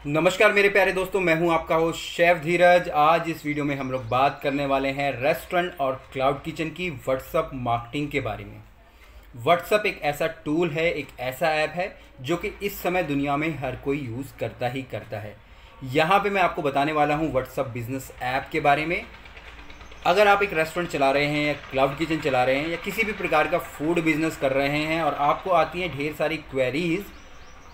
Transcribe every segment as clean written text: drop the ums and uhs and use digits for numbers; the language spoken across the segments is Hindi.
नमस्कार मेरे प्यारे दोस्तों, मैं हूं आपका होस्ट शेफ धीरज। आज इस वीडियो में हम लोग बात करने वाले हैं रेस्टोरेंट और क्लाउड किचन की व्हाट्सअप मार्केटिंग के बारे में। व्हाट्सअप एक ऐसा टूल है, एक ऐसा ऐप है जो कि इस समय दुनिया में हर कोई यूज़ करता ही करता है। यहाँ पे मैं आपको बताने वाला हूँ व्हाट्सअप बिजनेस ऐप के बारे में। अगर आप एक रेस्टोरेंट चला रहे हैं या क्लाउड किचन चला रहे हैं या किसी भी प्रकार का फूड बिजनेस कर रहे हैं और आपको आती हैं ढेर सारी क्वेरीज़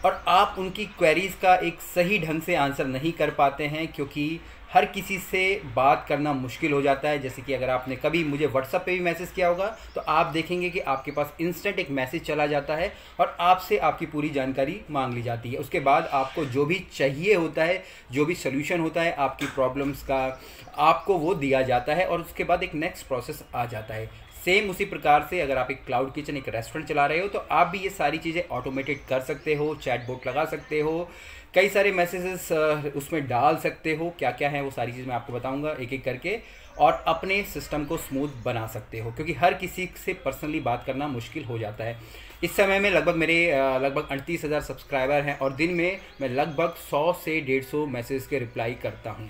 और आप उनकी क्वेरीज़ का एक सही ढंग से आंसर नहीं कर पाते हैं, क्योंकि हर किसी से बात करना मुश्किल हो जाता है। जैसे कि अगर आपने कभी मुझे व्हाट्सएप पे भी मैसेज किया होगा तो आप देखेंगे कि आपके पास इंस्टेंट एक मैसेज चला जाता है और आपसे आपकी पूरी जानकारी मांग ली जाती है। उसके बाद आपको जो भी चाहिए होता है, जो भी सोल्यूशन होता है आपकी प्रॉब्लम्स का, आपको वो दिया जाता है और उसके बाद एक नेक्स्ट प्रोसेस आ जाता है। सेम उसी प्रकार से अगर आप एक क्लाउड किचन, एक रेस्टोरेंट चला रहे हो तो आप भी ये सारी चीज़ें ऑटोमेटेड कर सकते हो। चैटबॉट लगा सकते हो, कई सारे मैसेजेस उसमें डाल सकते हो। क्या क्या है वो सारी चीज़ मैं आपको बताऊंगा एक एक करके, और अपने सिस्टम को स्मूथ बना सकते हो, क्योंकि हर किसी से पर्सनली बात करना मुश्किल हो जाता है। इस समय में लगभग 38,000 सब्सक्राइबर हैं और दिन में मैं लगभग 100 से 150 मैसेज के रिप्लाई करता हूँ।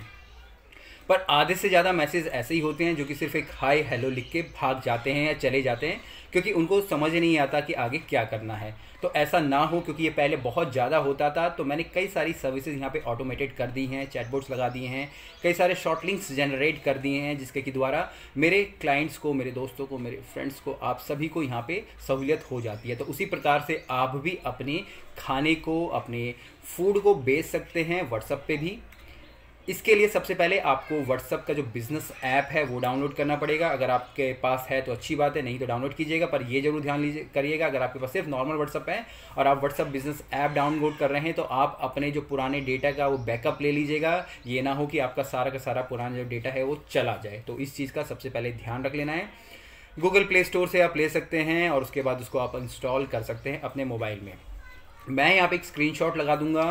पर आधे से ज़्यादा मैसेज ऐसे ही होते हैं जो कि सिर्फ एक हाय हेलो लिख के भाग जाते हैं या चले जाते हैं, क्योंकि उनको समझ नहीं आता कि आगे क्या करना है। तो ऐसा ना हो, क्योंकि ये पहले बहुत ज़्यादा होता था, तो मैंने कई सारी सर्विसेज यहाँ पे ऑटोमेटेड कर दी हैं, चैटबॉट्स लगा दिए हैं, कई सारे शॉर्ट लिंक्स जनरेट कर दिए हैं, जिसके कि द्वारा मेरे क्लाइंट्स को, मेरे दोस्तों को, मेरे फ्रेंड्स को, आप सभी को यहाँ पे सहूलियत हो जाती है। तो उसी प्रकार से आप भी अपने खाने को, अपने फूड को बेच सकते हैं व्हाट्सएप पे भी। इसके लिए सबसे पहले आपको व्हाट्सएप का जो बिज़नेस ऐप है वो डाउनलोड करना पड़ेगा। अगर आपके पास है तो अच्छी बात है, नहीं तो डाउनलोड कीजिएगा। पर ये जरूर ध्यान करिएगा, अगर आपके पास सिर्फ नॉर्मल व्हाट्सएप है और आप व्हाट्सएप बिज़नेस ऐप डाउनलोड कर रहे हैं तो आप अपने जो पुराने डेटा का वो बैकअप ले लीजिएगा। ये ना हो कि आपका सारा का सारा पुराना जो डेटा है वो चला जाए। तो इस चीज़ का सबसे पहले ध्यान रख लेना है। गूगल प्ले स्टोर से आप ले सकते हैं और उसके बाद उसको आप इंस्टॉल कर सकते हैं अपने मोबाइल में। मैं यहाँ पे एक स्क्रीनशॉट लगा दूंगा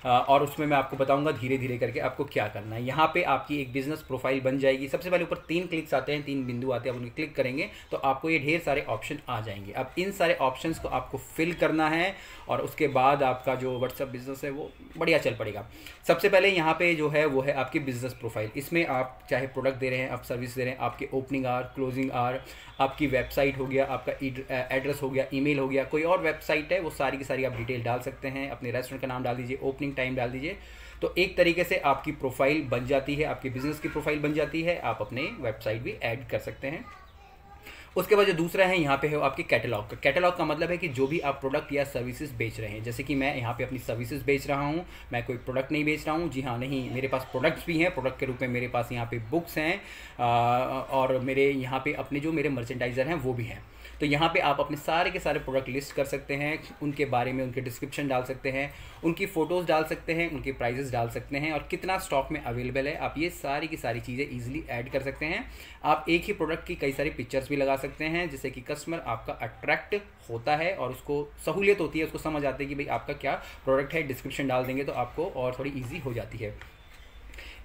और उसमें मैं आपको बताऊंगा धीरे धीरे करके आपको क्या करना है। यहाँ पे आपकी एक बिजनेस प्रोफाइल बन जाएगी। सबसे पहले ऊपर 3 क्लिक्स आते हैं, 3 बिंदु आते हैं, आप उन्हें क्लिक करेंगे तो आपको ये ढेर सारे ऑप्शन आ जाएंगे। अब इन सारे ऑप्शंस को आपको फिल करना है और उसके बाद आपका जो व्हाट्सएप बिजनेस है वो बढ़िया चल पड़ेगा। सबसे पहले यहाँ पे जो है वो है आपकी बिजनेस प्रोफाइल। इसमें आप चाहे प्रोडक्ट दे रहे हैं, आप सर्विस दे रहे हैं, आपके ओपनिंग आवर, क्लोजिंग आवर, आपकी वेबसाइट हो गया, आपका एड्रेस हो गया, ईमेल हो गया, कोई और वेबसाइट है, वो सारी की सारी आप डिटेल डाल सकते हैं। अपने रेस्टोरेंट का नाम डाल दीजिए, ओपनिंग टाइम डाल दीजिए। तो एक तरीके से आपकी प्रोफाइल बन जाती है, आपकी बिजनेस की प्रोफाइल बन जाती है। आप अपने वेबसाइट भी ऐड कर सकते हैं। उसके बाद जो दूसरा है यहाँ पे है आपके कैटलॉग का। कैटलॉग का मतलब है कि जो भी आप प्रोडक्ट या सर्विसेज बेच रहे हैं, जैसे कि मैं यहाँ पे अपनी सर्विसेज बेच रहा हूँ, मैं कोई प्रोडक्ट नहीं बेच रहा हूँ। जी हाँ, नहीं, मेरे पास प्रोडक्ट्स भी हैं। प्रोडक्ट के रूप में मेरे पास यहाँ पे बुक्स हैं और मेरे यहाँ पे अपने जो मेरे मर्चेंडाइजर हैं वो भी हैं। तो यहाँ पे आप अपने सारे के सारे प्रोडक्ट लिस्ट कर सकते हैं, उनके बारे में उनके डिस्क्रिप्शन डाल सकते हैं, उनकी फ़ोटोज़ डाल सकते हैं, उनके प्राइजेस डाल सकते हैं और कितना स्टॉक में अवेलेबल है। आप ये सारी की सारी चीज़ें ईजिली ऐड कर सकते हैं। आप एक ही प्रोडक्ट की कई सारी पिक्चर्स भी लगा सकते हैं, जिससे कि कस्टमर आपका अट्रैक्ट होता है और उसको सहूलियत होती है, उसको समझ आती है कि भाई आपका क्या प्रोडक्ट है। डिस्क्रिप्शन डाल देंगे तो आपको और थोड़ी ईजी हो जाती है।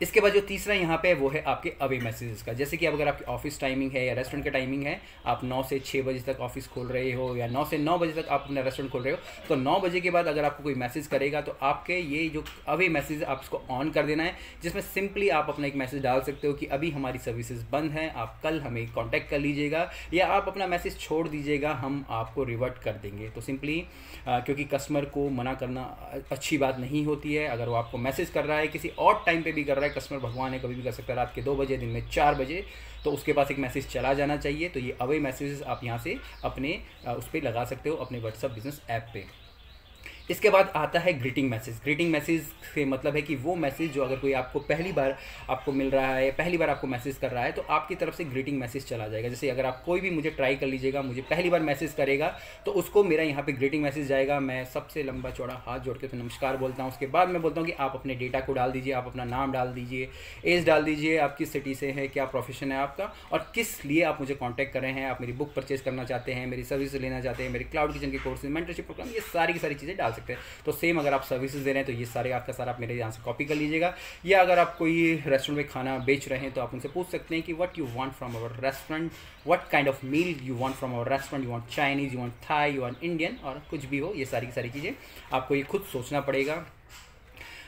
इसके बाद जो तीसरा यहाँ पे वो है आपके अवे मैसेजेस का। जैसे कि अब अगर आपकी ऑफिस टाइमिंग है या रेस्टोरेंट का टाइमिंग है, आप 9 से 6 बजे तक ऑफिस खोल रहे हो या 9 से 9 बजे तक आप अपना रेस्टोरेंट खोल रहे हो, तो 9 बजे के बाद अगर आपको कोई मैसेज करेगा तो आपके ये जो अवे मैसेज आप इसको ऑन कर देना है, जिसमें सिंपली आप अपना एक मैसेज डाल सकते हो कि अभी हमारी सर्विसेज बंद हैं, आप कल हमें कॉन्टैक्ट कर लीजिएगा, या आप अपना मैसेज छोड़ दीजिएगा, हम आपको रिवर्ट कर देंगे। तो सिंपली क्योंकि कस्टमर को मना करना अच्छी बात नहीं होती है। अगर वो आपको मैसेज कर रहा है, किसी और टाइम पे भी कर रहा है, कस्टमर भगवान है, कभी भी कर सकता है, रात के 2 बजे, दिन में 4 बजे, तो उसके पास एक मैसेज चला जाना चाहिए। तो ये अवे मैसेजेस आप यहाँ से अपने उस पर लगा सकते हो अपने व्हाट्सएप बिजनेस ऐप पे। इसके बाद आता है ग्रीटिंग मैसेज। ग्रीटिंग मैसेज से मतलब है कि वो मैसेज जो अगर कोई आपको पहली बार आपको मिल रहा है, पहली बार आपको मैसेज कर रहा है, तो आपकी तरफ से ग्रीटिंग मैसेज चला जाएगा। जैसे अगर आप कोई भी, मुझे ट्राई कर लीजिएगा, मुझे पहली बार मैसेज करेगा तो उसको मेरा यहाँ पे ग्रीटिंग मैसेज जाएगा। मैं सबसे लंबा चौड़ा हाथ जोड़ के तो नमस्कार बोलता हूँ। उसके बाद मैं बोलता हूँ कि आप अपने डेटा को डाल दीजिए, आप अपना नाम डाल दीजिए, एज डाल दीजिए, आप किस सिटी से हैं, क्या प्रोफेशन है आपका और किस लिए आप मुझे कॉन्टैक्ट कर रहे हैं। आप मेरी बुक परचेज करना चाहते हैं, मेरी सर्विस लेना चाहते हैं, मेरे क्लाउड किचन के कोर्सेज, मेंटरशिप प्रोग्राम, ये सारी की सारी चीज़ें डाल सकते हैं। तो सेम अगर आप सर्विसेज दे रहे हैं तो ये सारे आपका सारा आप मेरे यहाँ से कॉपी कर लीजिएगा। या अगर आप कोई रेस्टोरेंट में खाना बेच रहे हैं तो आप उनसे पूछ सकते हैं कि what you want from our restaurant, what kind of meal you want from our restaurant, you want Chinese, you want Thai, you want Indian, और कुछ भी हो, ये सारी की सारी चीज़ें आपको ये खुद सोचना पड़ेगा।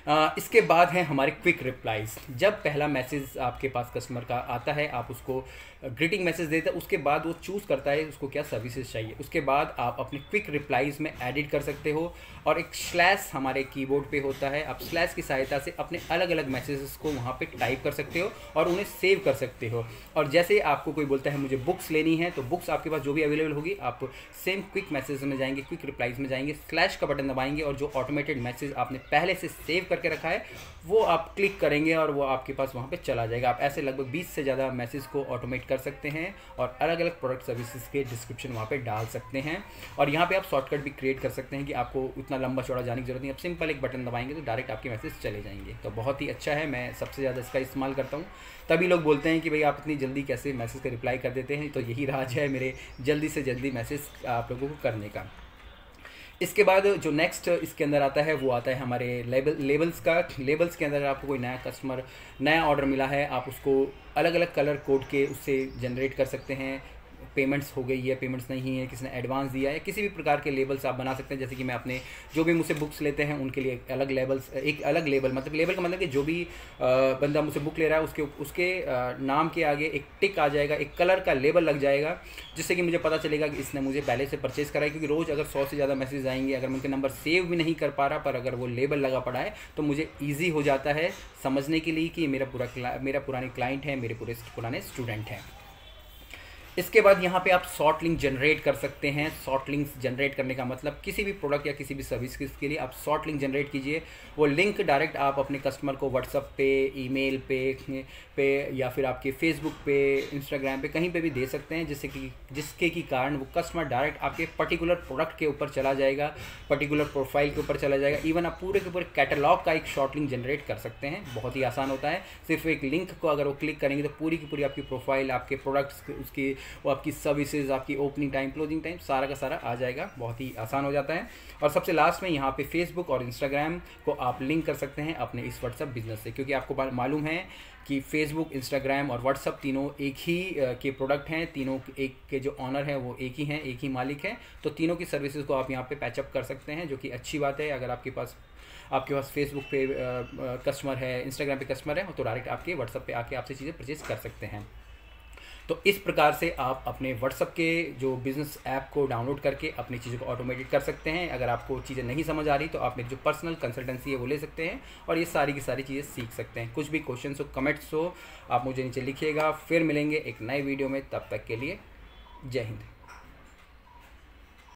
इसके बाद है हमारे क्विक रिप्लाइज। जब पहला मैसेज आपके पास कस्टमर का आता है, आप उसको ग्रीटिंग मैसेज देते हैं, उसके बाद वो चूज़ करता है उसको क्या सर्विसेज चाहिए। उसके बाद आप अपने क्विक रिप्लाइज में एडिट कर सकते हो और एक स्लैश हमारे कीबोर्ड पे होता है, आप स्लैश की सहायता से अपने अलग अलग मैसेजेस को वहाँ पे टाइप कर सकते हो और उन्हें सेव कर सकते हो। और जैसे आपको कोई बोलता है मुझे बुक्स लेनी है, तो बुक्स आपके पास जो भी अवेलेबल होगी, आप सेम क्विक मैसेज में जाएंगे, क्विक रिप्लाइज में जाएंगे, स्लैश का बटन दबाएंगे और जो ऑटोमेटेड मैसेज आपने पहले से सेव करके रखा है वो आप क्लिक करेंगे और वो आपके पास वहाँ पे चला जाएगा। आप ऐसे लगभग 20 से ज़्यादा मैसेज को ऑटोमेट कर सकते हैं और अलग अलग प्रोडक्ट सर्विसेज के डिस्क्रिप्शन वहाँ पे डाल सकते हैं। और यहाँ पे आप शॉर्टकट भी क्रिएट कर सकते हैं कि आपको उतना लंबा चौड़ा जाने की जरूरत नहीं, आप सिंपल एक बटन दबाएंगे तो डायरेक्ट आपके मैसेज चले जाएंगे। तो बहुत ही अच्छा है, मैं सबसे ज़्यादा इसका इस्तेमाल करता हूँ। तभी लोग बोलते हैं कि भाई आप इतनी जल्दी कैसे मैसेज का रिप्लाई कर देते हैं, तो यही राज है मेरे जल्दी से जल्दी मैसेज आप लोगों को करने का। इसके बाद जो नेक्स्ट इसके अंदर आता है वो आता है हमारे लेबल्स का। लेबल्स के अंदर आपको कोई नया कस्टमर नया ऑर्डर मिला है, आप उसको अलग अलग कलर कोड के उससे जनरेट कर सकते हैं। पेमेंट्स हो गई है, पेमेंट्स नहीं है, किसी ने एडवांस दिया है, किसी भी प्रकार के लेबल्स आप बना सकते हैं। जैसे कि मैं अपने जो भी मुझसे बुक्स लेते हैं उनके लिए अलग लेबल्स, एक अलग लेबल, मतलब लेबल का मतलब कि जो भी बंदा मुझसे बुक ले रहा है उसके नाम के आगे एक टिक आ जाएगा, एक कलर का लेबल लग जाएगा, जिससे कि मुझे पता चलेगा कि इसने मुझे पहले से परचेज करा है। क्योंकि रोज़ अगर 100 से ज़्यादा मैसेज आएंगे, अगर मैं उनके नंबर सेव भी नहीं कर पा रहा, पर अगर वो लेबल लगा पड़ा है तो मुझे ईजी हो जाता है समझने के लिए कि मेरा पुराने क्लाइंट है, मेरे पुराने स्टूडेंट हैं। इसके बाद यहाँ पे आप शॉर्ट लिंक जनरेट कर सकते हैं। शॉर्ट लिंक्स जनरेट करने का मतलब किसी भी प्रोडक्ट या किसी भी सर्विस के लिए आप शॉर्ट लिंक जनरेट कीजिए। वो लिंक डायरेक्ट आप अपने कस्टमर को व्हाट्सअप पे, ईमेल पे या फिर आपके फेसबुक पे, इंस्टाग्राम पे कहीं पे भी दे सकते हैं, जिसके की कारण वो कस्टमर डायरेक्ट आपके पर्टिकुलर प्रोडक्ट के ऊपर चला जाएगा, पर्टिकुलर प्रोफाइल के ऊपर चला जाएगा। इवन आप पूरे के पूरे कैटलॉग का एक शॉर्ट लिंक जनरेट कर सकते हैं। बहुत ही आसान होता है। सिर्फ एक लिंक को अगर वो क्लिक करेंगे तो पूरी की पूरी आपकी प्रोफाइल, आपके प्रोडक्ट्स, उसकी वो आपकी सर्विसेज, आपकी ओपनिंग टाइम, क्लोजिंग टाइम, सारा का सारा आ जाएगा। बहुत ही आसान हो जाता है। और सबसे लास्ट में यहाँ पे फेसबुक और इंस्टाग्राम को आप लिंक कर सकते हैं अपने इस व्हाट्सअप बिजनेस से, क्योंकि आपको मालूम है कि फेसबुक, इंस्टाग्राम और व्हाट्सअप तीनों एक ही के प्रोडक्ट हैं, तीनों एक के जो ऑनर हैं वो एक ही हैं, एक ही मालिक हैं। तो तीनों की सर्विसेज को आप यहाँ पे पैचअप कर सकते हैं, जो कि अच्छी बात है। अगर आपके पास फेसबुक पे कस्टमर है, इंस्टाग्राम पे कस्टमर है, तो डायरेक्ट आपके व्हाट्सअप पे आके आपसे चीज़ें परचेज कर सकते हैं। तो इस प्रकार से आप अपने व्हाट्सअप के जो बिज़नेस ऐप को डाउनलोड करके अपनी चीज़ों को ऑटोमेटेड कर सकते हैं। अगर आपको चीज़ें नहीं समझ आ रही तो आप मेरी जो पर्सनल कंसल्टेंसी है वो ले सकते हैं और ये सारी की सारी चीज़ें सीख सकते हैं। कुछ भी क्वेश्चन हो, कमेंट्स हो, आप मुझे नीचे लिखिएगा। फिर मिलेंगे एक नए वीडियो में, तब तक के लिए जय हिंद।